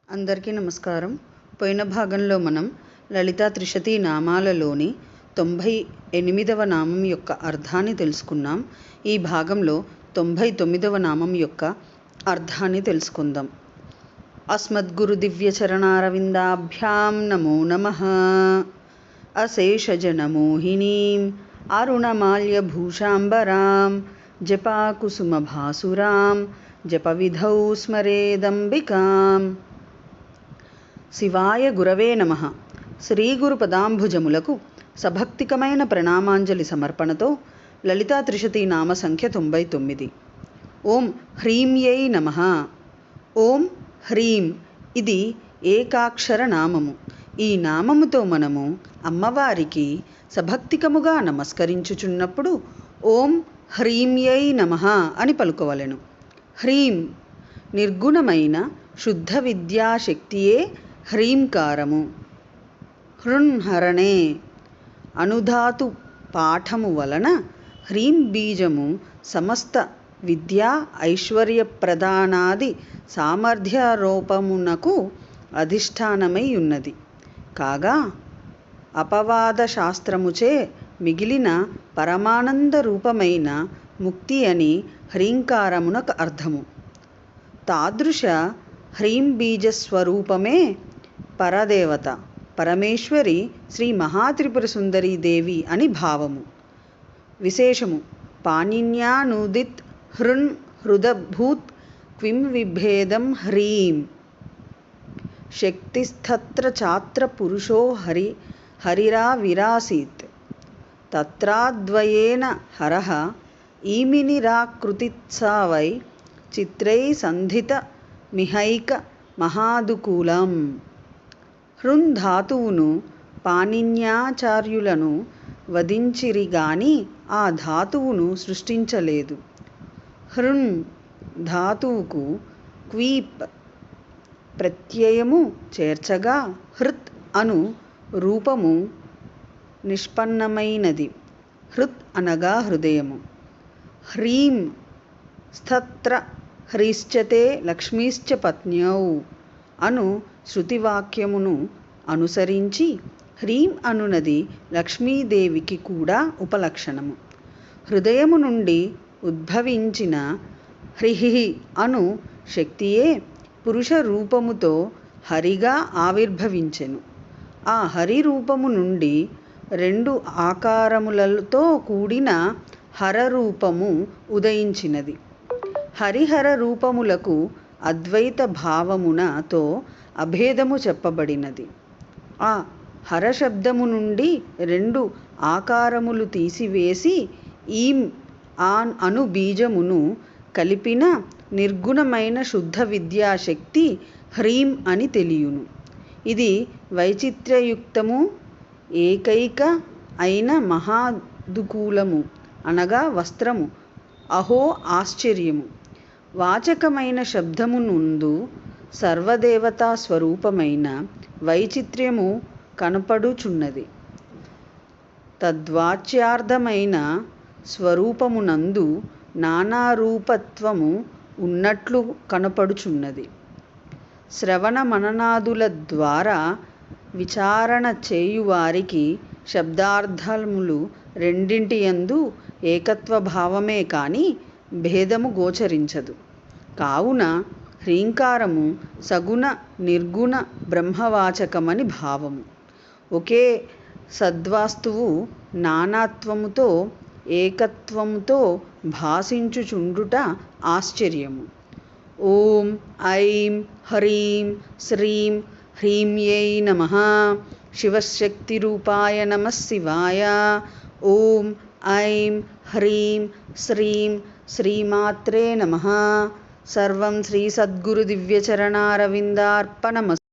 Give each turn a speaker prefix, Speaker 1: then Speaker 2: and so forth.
Speaker 1: అందరికీ నమస్కారం. పోయిన భాగంలో మనం లలితా త్రిశతి నామాలలోని 98వ నామం యొక్క అర్థాన్ని తెలుసుకున్నాం. ఈ భాగంలో 99వ నామం యొక్క అర్థాన్ని తెలుసుకుందాం. అస్మద్గురు దివ్య చరణారవిందాభ్యాం నమో నమః. అశేషజనమోహినీం అరుణమాల్యభూషాంబరాం జపాకుసుమభాసురాం జపవిధౌ స్మరేదంబికాం. శివాయ గురవే నమః. శ్రీ గురు పదాంభుజములకు సభక్తికమైన ప్రణామాంజలి సమర్పణతో లలితా త్రిశతి నామ సంఖ్య 99. ఓం హ్రీం యై నమః. ఓం హ్రీం ఇది ఏకాక్షర నామము. ఈ నామముతో మనము అమ్మవారికి సభక్తికముగా నమస్కరించుచున్నప్పుడు ఓం హ్రీం యై నమః అని పలుకోవలెను. హ్రీం నిర్గుణమైన శుద్ధ విద్యాశక్తియే హ్రీంకారము. హృన్హరణే అనుధాతు పాఠము వలన హ్రీం బీజము సమస్త విద్యా ఐశ్వర్యప్రదానాది సామర్థ్యారోపమునకు అధిష్టానమై ఉన్నది. కాగా అపవాద శాస్త్రముచే మిగిలిన పరమానంద రూపమైన ముక్తి అని హ్రీంకారమునకు అర్థము. తాదృశ హ్రీం బీజస్వరూపమే పరదేవత పరమేశ్వరి శ్రీ మహాత్రిపుర సుందరీ దేవి అని భావము. విశేషము పాణిన్యానుదిత్ హృన్ హృదభూత్ క్విం విభేదం హ్రీం శక్తిస్తత్ర చాత్ర పురుషో హరిరా విరాసీత్ తత్రాద్వయేన హరః ఈమినిరాకృతిత్సా వై చిత్రై సంధిత మిహైక మహాదుకూలం. హృన్ ధాతువును పాణిన్యాచార్యులను వధించిరిగాని ఆ ధాతువును సృష్టించలేదు. హృన్ ధాతువుకు క్వీప్ ప్రత్యయము చేర్చగా హృత్ అను రూపము నిష్పన్నమైనది. హృత్ అనగా హృదయము. హ్రీం స్తత్ర హ్రీశ్చతే లక్ష్మీశ్చ పత్న్యౌ అను శృతివాక్యమును అనుసరించి హ్రీం అనునది లక్ష్మీదేవికి కూడా ఉపలక్షణము. హృదయము నుండి ఉద్భవించిన హ్రీహి అను శక్తియే పురుష రూపముతో హరిగా ఆవిర్భవించెను. ఆ హరి రూపము నుండి 2 ఆకారములతో కూడిన హర రూపము ఉదయించినది. హరిహర రూపములకు అద్వైత భావమునతో అభేదము చెప్పబడినది. ఆ హరశబ్దము నుండి 2 ఆకారములు తీసివేసి ఈం ఆన్ అను బీజమును కలిపిన నిర్గుణమైన శుద్ధ విద్యాశక్తి హ్రీం అని తెలియును. ఇది వైచిత్ర్యయుక్తము ఏకైక అయిన మహాదుకూలము అనగా వస్త్రము. అహో ఆశ్చర్యము! వాచకమైన శబ్దమునందు సర్వదేవతా స్వరూపమైన వైచిత్ర్యము కనపడుచున్నది. తద్వాచ్యార్థమైన స్వరూపమునందు నానారూపత్వము ఉన్నట్లు కనపడుచున్నది. శ్రవణ మననాదుల ద్వారా విచారణ చేయువారికి శబ్దార్థములు రెండింటియందు ఏకత్వ భావమే కాని భేదము గోచరించదు. కావున హ్రీంకారము సగుణ నిర్గుణ బ్రహ్మవాచకమని భావము. ఒకే సద్వాస్తువు నానాత్వముతో ఏకత్వముతో భాసించుచుండుట ఆశ్చర్యము. ఓం ఐం హ్రీం శ్రీం హ్రీం యై నమః. శివశక్తిరూపాయ నమః శివాయ. ఓం ఐం హ్రీం శ్రీం శ్రీమాత్రే నమః. సర్వం శ్రీ సద్గురు దివ్య చరణారవిందార్పణమస్తు.